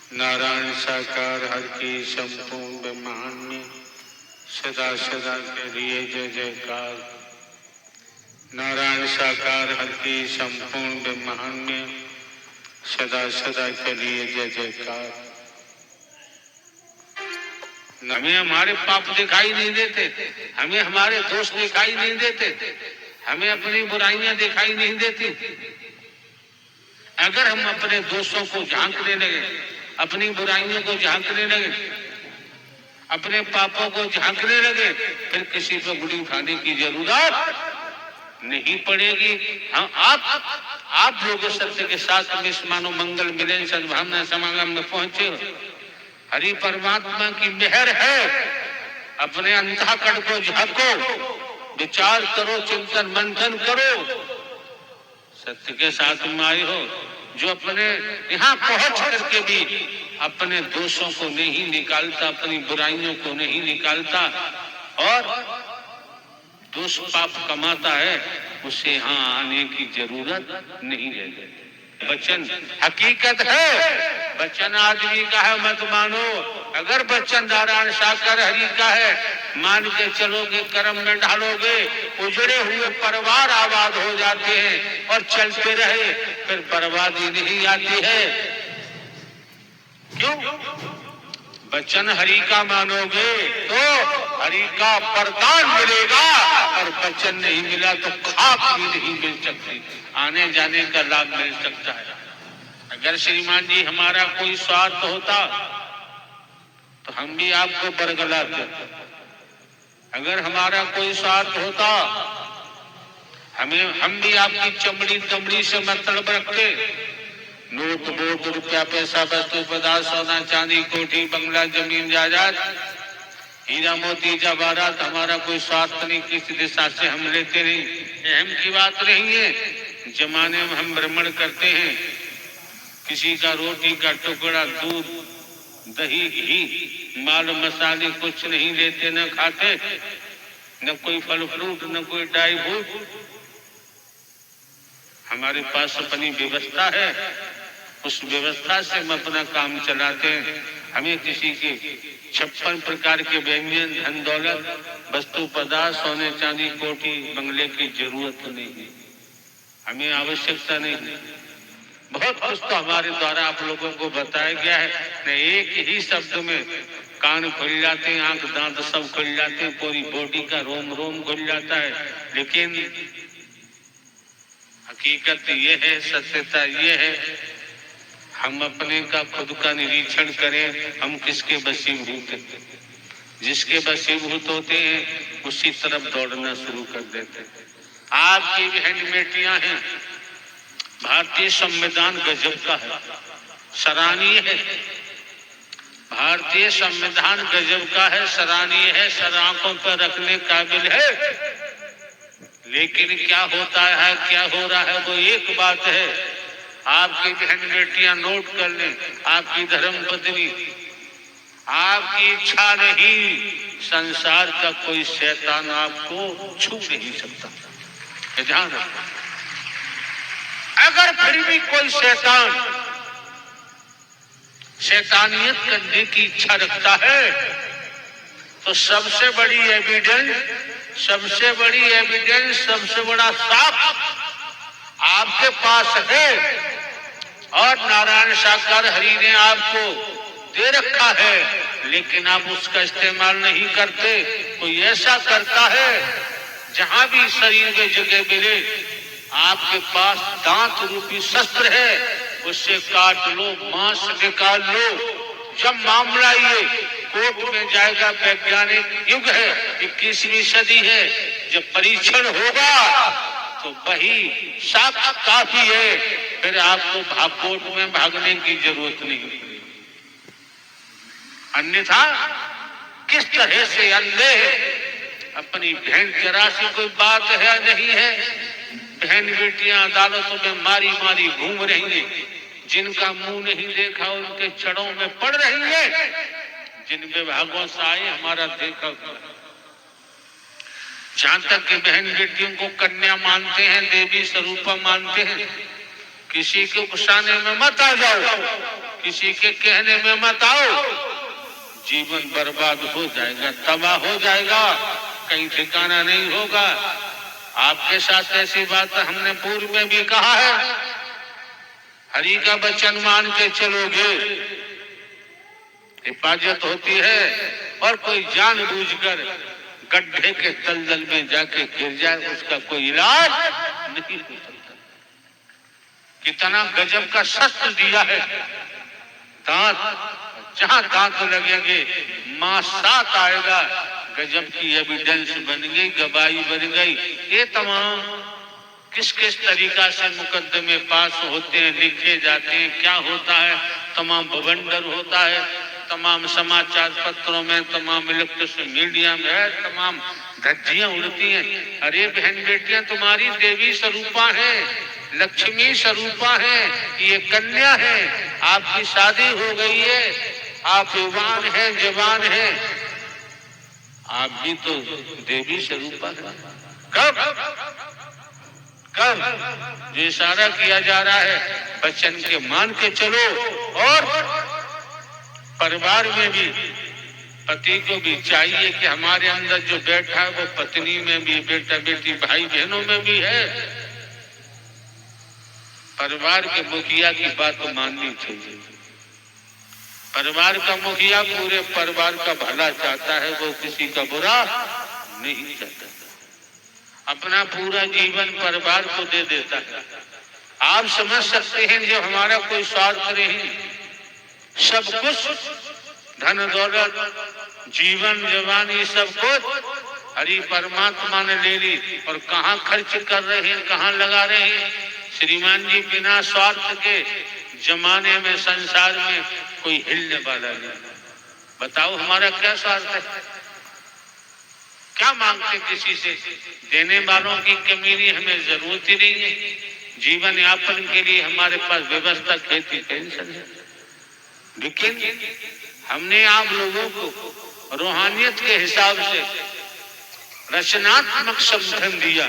नारायण साकार हर की संपूर्ण ब्रह्मांड में सदा सदा के लिए जय जयकार। नारायण साकार हर की संपूर्ण ब्रह्मांड में सदा सदा के लिए जय जयकार। हमें हमारे पाप दिखाई नहीं देते, हमें हमारे दोष दिखाई नहीं देते, हमें अपनी बुराइयां दिखाई नहीं देती। अगर हम अपने दोषों को झांकने लगे, अपनी बुराइयों को झांकने लगे, अपने पापों को झांकने लगे, फिर किसी पर गुड़ी उठाने की जरूरत नहीं पड़ेगी। हम आप लोग सत्य के साथ में मानो मंगल मिलन सद्भावना समागम में पहुंचे हो। हरि परमात्मा की मेहर है। अपने अंतःकरण को झांको, विचार करो, चिंतन मंथन करो, सत्य के साथ में आए हो। जो अपने यहाँ पहुंच करके भी अपने दोषों को नहीं निकालता, अपनी बुराइयों को नहीं निकालता और दोष पाप कमाता है, उसे यहाँ आने की जरूरत नहीं है। वचन हकीकत है, वचन आदमी का है मत मानो। अगर वचन नारायण साकार हरि का है, मान के चलोगे, कर्म में ढालोगे, उजड़े हुए परिवार आबाद हो जाते हैं और चलते रहे, फिर बर्बादी नहीं आती है। क्यों? वचन हरि का मानोगे तो हरि का वरदान मिलेगा, और वचन नहीं मिला तो खाक भी नहीं मिल सकती, आने जाने का लाभ मिल सकता है। अगर श्रीमान जी हमारा कोई स्वार्थ होता तो हम भी आपको बरगलाते। अगर हमारा कोई स्वार्थ होता हम भी आपकी चमड़ी दमड़ी से मतलब रखते। नोट वोट रुपया पैसा वस्तु पदार्थ सोना चांदी कोठी बंगला जमीन जायदाद हीरा मोती जवाहरात, हमारा कोई स्वार्थ नहीं, किसी दिशा से हम लेते नहीं। अहम की बात नहीं है। जमाने में हम भ्रमण करते हैं, किसी का रोटी का टुकड़ा, दूध, दही, घी, माल मसाले कुछ नहीं लेते, न खाते, न कोई फल फ्रूट, न कोई ड्राई फ्रूट। हमारे पास अपनी व्यवस्था है, उस व्यवस्था से हम अपना काम चलाते हैं। हमें किसी के 56 प्रकार के व्यंजन, धन दौलत, वस्तु पदार्थ, सोने चांदी कोठी बंगले की जरूरत नहीं है, हमें आवश्यकता नहीं। बहुत कुछ तो हमारे द्वारा आप लोगों को बताया गया है। न एक ही शब्द में कान खुल जाते हैं, आंख दांत सब खुल जाते हैं, पूरी बॉडी का रोम रोम खुल जाता है। लेकिन हकीकत ये है, सत्यता ये है, हम अपने का खुद का निरीक्षण करें। हम किसके वशीभूत हैं? जिसके वशीभूत होते हैं उसी तरफ दौड़ना शुरू कर देते हैं। आपकी बहन बेटियां हैं। भारतीय संविधान गजब का है, सराहनीय है। भारतीय संविधान गजब का है, सराहनीय है, सर आंखों पर रखने काबिल है। लेकिन क्या होता है, क्या हो रहा है, वो एक बात है। आपकी बहन बेटियां नोट कर लें, आपकी धर्म पत्नी, आपकी इच्छा नहीं, संसार का कोई शैतान आपको छू नहीं सकता, ध्यान रखो। अगर फिर भी कोई शैतानियत करने की इच्छा रखता है तो सबसे बड़ी एविडेंस, सबसे बड़ा साफ आपके पास है, और नारायण साकार हरि ने आपको दे रखा है, लेकिन आप उसका इस्तेमाल नहीं करते। कोई ऐसा करता है, जहां भी शरीर में जगह मिले, आपके पास दांत रूपी शस्त्र है, उससे काट लो, मांस निकाल लो। जब मामला ये कोर्ट में जाएगा, वैज्ञानिक युग है, 21वीं सदी है, जब परीक्षण होगा तो वही साक्ष्य काफी है, फिर आपको कोर्ट में भागने की जरूरत नहीं। अन्यथा किस तरह से अंधे अपनी बहन जरा सी कोई बात है नहीं है, बहन बेटियां अदालतों में मारी मारी घूम रही हैं, जिनका मुंह नहीं देखा उनके छड़ों में पड़ रही है, जिन विभागों से आए हमारा देखा। जहां तक कि बहन बेटियों को कन्या मानते हैं, देवी स्वरूपा मानते हैं, किसी के उकसाने में मत आ जाओ, किसी के कहने में मत आओ, जीवन बर्बाद हो जाएगा, तबाह हो जाएगा, कहीं ठिकाना नहीं होगा। आपके साथ ऐसी बात हमने पूर्व में भी कहा है, हरि का वचन मान के चलोगे हिफाजत होती है, और कोई जानबूझकर गड्ढे के दलदल में जाके गिर जाए उसका कोई इलाज नहीं हो सकता। कितना गजब का शस्त्र दिया है, दांत, जहां दांत लगेंगे मां साथ आएगा, गजब की एविडेंस बन गई, गवाही बन गई। ये तमाम किस किस तरीका से मुकदमे पास होते हैं, लिखे जाते हैं, क्या होता है, तमाम बवंडर होता है, तमाम समाचार पत्रों में, तमाम इलेक्ट्रॉनिक मीडिया में है, तमाम धज्जियां उड़ती हैं। अरे बहन बेटियां तुम्हारी देवी स्वरूपा हैं, लक्ष्मी स्वरूपा हैं, ये कन्या है, आपकी शादी हो गई है, आप युवान हैं, जवान हैं, आप भी तो देवी स्वरूपा है। कब कब जो इशारा किया जा रहा है वचन के मान के चलो, और परिवार में भी पति को भी चाहिए कि हमारे अंदर जो बैठा है वो पत्नी में भी, बेटा बेटी भाई बहनों में भी है। परिवार के मुखिया की बात माननी चाहिए। परिवार का मुखिया पूरे परिवार का भला चाहता है, वो किसी का बुरा नहीं चाहता, अपना पूरा जीवन परिवार को दे देता है। आप समझ सकते हैं जब हमारा कोई स्वार्थ नहीं, सब कुछ धन दौलत जीवन जवानी सब कुछ हरि परमात्मा ने ले ली, और कहाँ खर्च कर रहे हैं, कहाँ लगा रहे हैं। श्रीमान जी बिना स्वार्थ के जमाने में संसार में कोई हिलने वाला नहीं। बताओ हमारा क्या स्वार्थ है, क्या मांगते किसी से, देने वालों की कमी नहीं, हमें जरूरत ही नहीं है। जीवन यापन के लिए हमारे पास व्यवस्था खेती पेंशन है, लेकिन हमने आप लोगों को रूहानियत के हिसाब से रचनात्मक समर्थन दिया,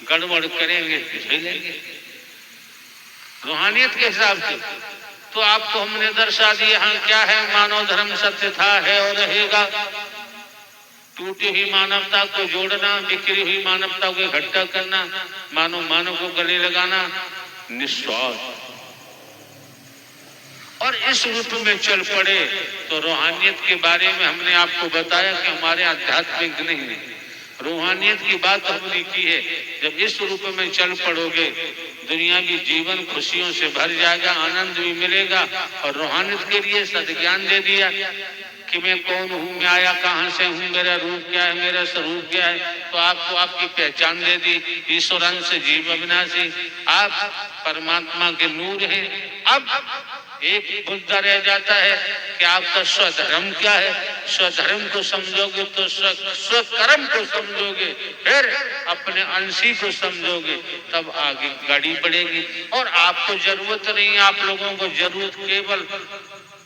गड़बड़ करेंगे झेलेंगे। रूहानियत के हिसाब से तो आपको हमने दर्शा दिया, हाँ क्या है, मानव धर्म सत्य था, है और रहेगा। टूटी हुई मानवता को जोड़ना, बिखरी हुई मानवता को इकट्ठा करना, मानव मानव को गले लगाना, निस्वार्थ। और इस रूप में चल पड़े तो रूहानियत के बारे में हमने आपको बताया कि हमारे आध्यात्मिक नहीं है, रूहानियत की बात हमने की है। जब इस रूप में चल पड़ोगे दुनियावी जीवन खुशियों से भर जाएगा, आनंद भी मिलेगा। और रूहानियत के लिए सद्ज्ञान दे दिया कि मैं कौन हूँ, मैं आया कहाँ से हूँ, मेरा रूप क्या है, मेरा स्वरूप क्या है, तो आपको आपकी पहचान दे दी। ईश्वरन से जीव अविनाशी, आप परमात्मा के नूर हैं। अब एक मुद्दा रह जाता है कि आपका स्वधर्म क्या है। स्वधर्म को समझोगे तो स्वकर्म को समझोगे, फिर अपने अंशी को समझोगे, तब आगे गाड़ी बढ़ेगी। और आपको जरूरत नहीं, आप लोगों को जरूरत केवल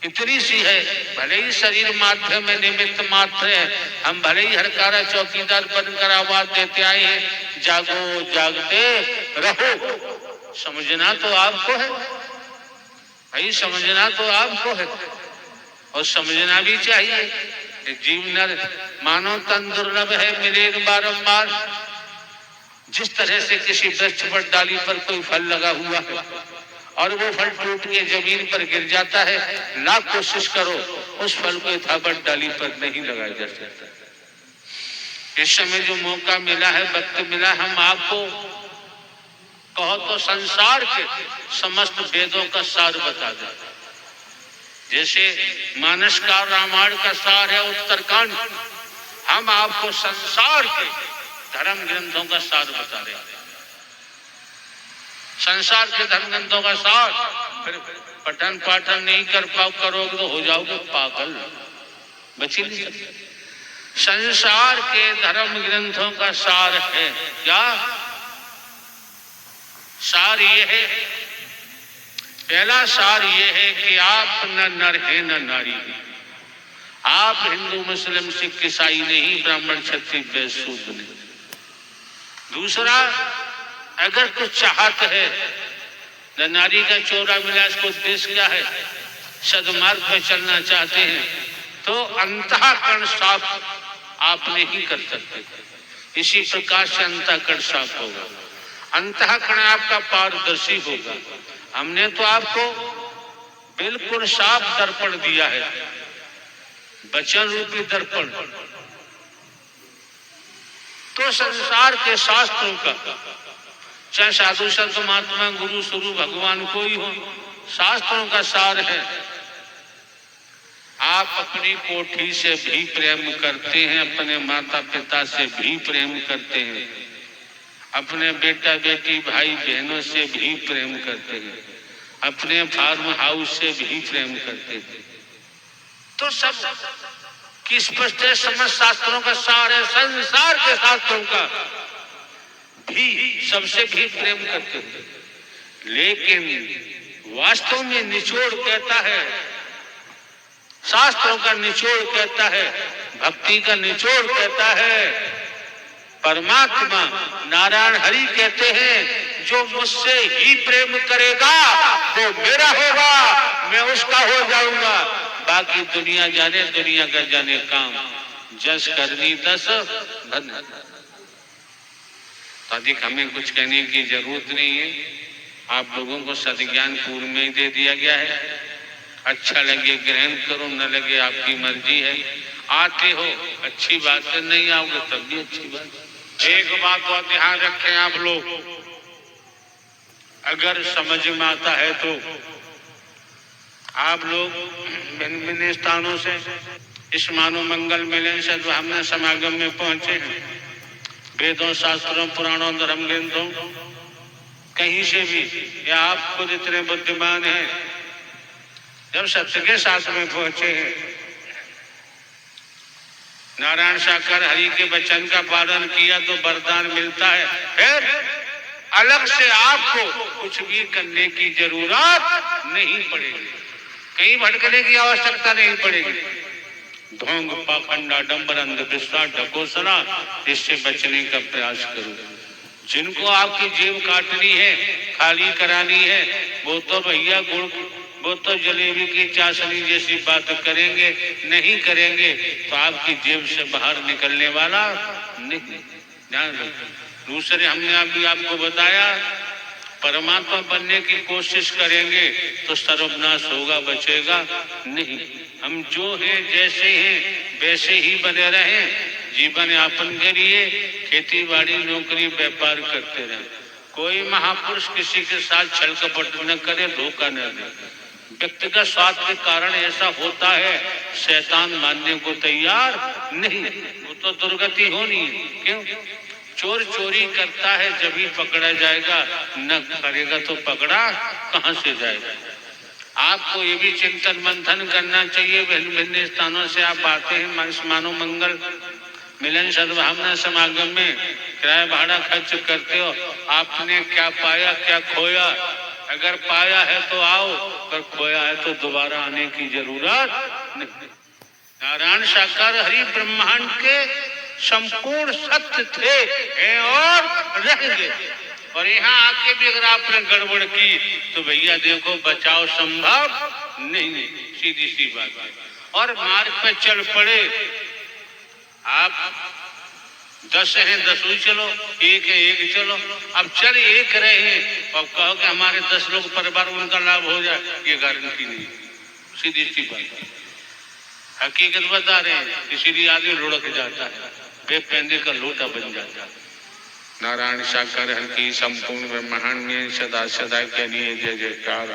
इतनी सी है, भले ही शरीर माध्यम में निमित्त मात्र है, हम भले ही हरकारा चौकीदार बनकर आवाज देते आए हैं, जागो जागते रहो, समझना तो आपको है भाई, समझना तो आपको है, और समझना भी चाहिए। जीव नर मानव तन दुर्लभ है, मिले बारंबार। जिस तरह से किसी वृक्ष पर डाली पर कोई फल लगा हुआ है और वो फल टूट के जमीन पर गिर जाता है, लाख कोशिश करो उस फल को यथावत डाली पर नहीं लगाया जा सकता। इस समय जो मौका मिला है, वक्त मिला, हम आपको कहो तो संसार के समस्त वेदों का सार बता दें। जैसे मानस का रामायण का सार है उत्तरकांड, हम आपको संसार के धर्म ग्रंथों का सार बता रहे हैं। संसार के धर्म ग्रंथों का सार, फिर पठन पाठन नहीं कर करोगे तो हो जाओगे पागल, बच ही नहीं सकते। संसार के धर्म ग्रंथों का सार है क्या? सार ये है, पहला सार ये है कि आप न नर है न नारी है। आप हिंदू मुस्लिम सिख ईसाई नहीं, ब्राह्मण क्षत्रिय वैश्य शूद्र नहीं। दूसरा, अगर कुछ चाहत है, न नारी का चोरा मिला, इसको उद्देश्य क्या है? सदमार्ग पे चलना चाहते हैं तो अंतःकरण साफ आप नहीं कर सकते। इसी प्रकार से अंतःकरण साफ होगा, अंतःकरण आपका पारदर्शी होगा। हमने तो आपको बिल्कुल साफ दर्पण दिया है, वचन रूपी दर्पण। तो संसार के शास्त्रों का, चाहे साधु संत महात्मा गुरु स्वरूप भगवान कोई हो, शास्त्रों का सार है। आप अपनी कोठी से भी प्रेम करते हैं, अपने माता पिता से भी प्रेम करते हैं, अपने बेटा बेटी भाई बहनों से भी प्रेम करते हैं, अपने फार्म हाउस से भी प्रेम करते हैं। तो सब की स्पष्ट समझ शास्त्रों का सार है। संसार के शास्त्रों का भी सबसे भी प्रेम करते हैं, लेकिन वास्तव में निचोड़ कहता है, शास्त्रों का निचोड़ कहता है, भक्ति का निचोड़ कहता है, परमात्मा नारायण हरि कहते हैं जो मुझसे ही प्रेम करेगा वो मेरा होगा, मैं उसका हो जाऊंगा। बाकी दुनिया जाने, दुनिया का जाने काम, जस करनी तस बंधन। तो अधिक हमें कुछ कहने की जरूरत नहीं है, आप लोगों को सद्ज्ञान पूर्व में ही दे दिया गया है। अच्छा लगे ग्रहण करो, न लगे आपकी मर्जी है। आते हो अच्छी बात है, नहीं आओगे तब भी अच्छी बात। एक बात तो ध्यान रखें आप लोग, अगर समझ में आता है तो आप लोग भिन्न भिन्न स्थानों से इस मानव मंगल मिलन सद्भावना समागम में पहुंचे हैं। वेदों शास्त्रों पुराणों धर्म ग्रंथों कहीं से भी, या आप खुद इतने बुद्धिमान हैं, जब सत्य के शास्त्र में पहुंचे हैं, नारायण साकार हरि के वचन का पालन किया तो वरदान मिलता है। फिर अलग से आपको कुछ भी करने की जरूरत नहीं पड़ेगी, कहीं भटकने की आवश्यकता नहीं पड़ेगी। ढोंग पाखंड आडंबर अंधविश्वास ढकोसला, इससे बचने का प्रयास करो। जिनको आपकी जेब काटनी है, खाली करानी है, वो तो भैया गुड़, वो तो जलेबी की चाशनी जैसी बात करेंगे, नहीं करेंगे तो आपकी जेब से बाहर निकलने वाला नहीं। ध्यान रखो। दूसरे हमने अभी आपको बताया, परमात्मा बनने की कोशिश करेंगे तो सर्वनाश होगा, बचेगा नहीं। हम जो हैं जैसे हैं वैसे ही बने रहें, जीवन यापन के लिए खेती बाड़ी नौकरी व्यापार करते रहें। कोई महापुरुष किसी के साथ छल कपट न करे, धोखा न दे। व्यक्तिगत स्वार्थ के कारण ऐसा होता है, शैतान मानने को तैयार नहीं, वो तो दुर्गति होनी है। क्यों? चोर चोरी करता है जब ही पकड़ा जाएगा, न करेगा तो पकड़ा कहां से जाएगा। आपको ये भी चिंतन मंथन करना चाहिए। भिन्न भिन्न स्थानों से आप आते हैं, मानव मंगल मिलन सद्भावना समागम में किराया भाड़ा खर्च करते हो, आपने क्या पाया क्या खोया? अगर पाया है तो आओ, अगर खोया है तो दोबारा आने की जरूरत नहीं। नारायण साकार हरि ब्रह्मांड के संपूर्ण सत्य थे और रहेंगे, और यहाँ आके भी अगर आपने गड़बड़ की तो भैया देखो बचाव संभव नहीं, सीधी सी बात है। और मार्ग पे चल पड़े, आप 10 हैं 10 ही चलो, 1 है 1 चलो। अब चल एक रहे हैं और कहो कि हमारे 10 लोग परिवार उनका लाभ हो जाए, ये गारंटी नहीं, सीधी सी बात है। हकीकत बता रहे हैं, इसीलिए आदमी लुढ़क जाता है, बेपैंदे का लोटा बन जाता है। नारायण साकार हरि की संपूर्ण ब्रह्मांड में सदा सदा के लिए जय जयकार।